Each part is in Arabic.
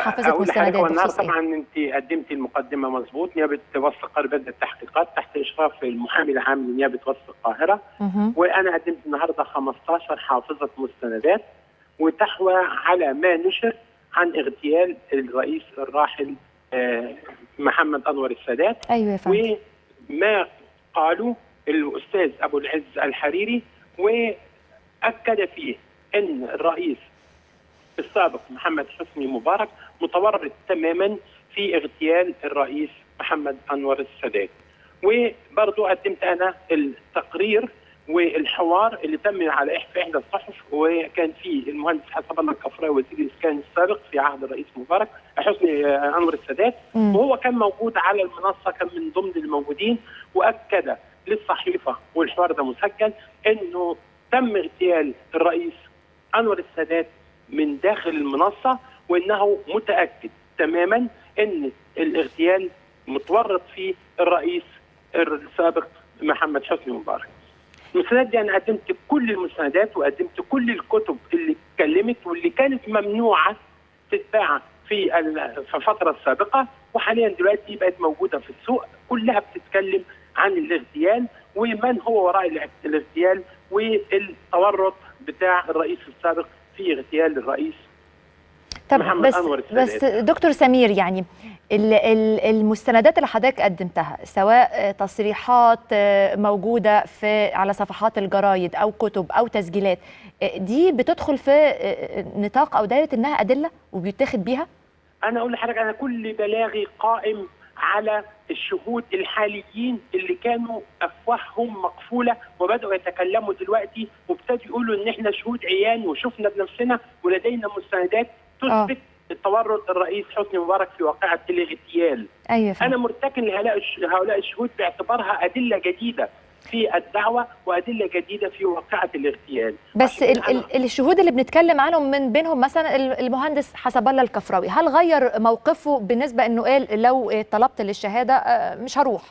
حافظه مستندات بخصوص طبعا انت قدمتي المقدمه مظبوط. نيابه وسط القاهره بدات التحقيقات تحت اشراف المحامي العام لنيابه وسط القاهره، وانا قدمت النهارده 15 حافظه مستندات وتحوى على ما نشر عن اغتيال الرئيس الراحل محمد انور السادات. ايوه يا فندم. وما قالوا الاستاذ ابو العز الحريري، واكد فيه ان الرئيس السابق محمد حسني مبارك متورط تماما في اغتيال الرئيس محمد انور السادات. وبرضه قدمت انا التقرير والحوار اللي تم على في احدى الصحف، وكان فيه المهندس حسب الله الكفراوي وزير الاسكان السابق في عهد الرئيس مبارك حسني انور السادات، وهو كان موجود على المنصه، كان من ضمن الموجودين، واكد للصحيفه والحوار ده مسجل انه تم اغتيال الرئيس انور السادات من داخل المنصه، وانه متاكد تماما ان الاغتيال متورط فيه الرئيس السابق محمد حسني مبارك. المستندات دي انا قدمت كل المستندات وقدمت كل الكتب اللي اتكلمت واللي كانت ممنوعه تتباع في الفتره السابقه، وحاليا دلوقتي بقت موجوده في السوق، كلها بتتكلم عن الاغتيال ومن هو وراء الاغتيال والتورط بتاع الرئيس السابق في اغتيال الرئيس محمد أنور السادات. بس دكتور سمير، يعني المستندات اللي حضرتك قدمتها سواء تصريحات موجودة على صفحات الجرايد أو كتب أو تسجيلات، دي بتدخل في نطاق أو دائرة إنها أدلة وبيتاخد بيها؟ أنا أقول لحضرتك أنا كل بلاغي قائم على الشهود الحاليين اللي كانوا أفواههم مقفولة وبدأوا يتكلموا دلوقتي وابتدوا يقولوا إن إحنا شهود عيان وشفنا بنفسنا ولدينا مستندات تثبت تورط الرئيس حسني مبارك في واقعة الاغتيال. أيوة. أنا مرتكن لهؤلاء الشهود باعتبارها أدلة جديدة في الدعوة وأدلة جديدة في واقعة الاغتيال. بس الشهود اللي بنتكلم عنهم من بينهم مثلا المهندس حسب الله الكفراوي، هل غير موقفه بالنسبة أنه قال لو طلبت للشهادة مش هروح؟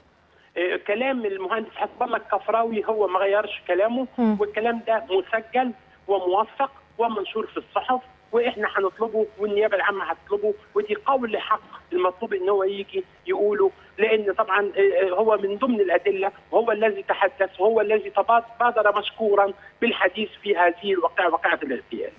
كلام المهندس حسب الله الكفراوي هو ما غيرش كلامه، والكلام ده مسجل وموثق ومنشور في الصحف، واحنا هنطلبه والنيابه العامه هتطلبه، ودي قول حق المطلوب ان هو يجي يقوله، لان طبعا هو من ضمن الادله وهو الذي تحدث وهو الذي بادر مشكورا بالحديث في هذه الواقعه، واقعه الاغتيال.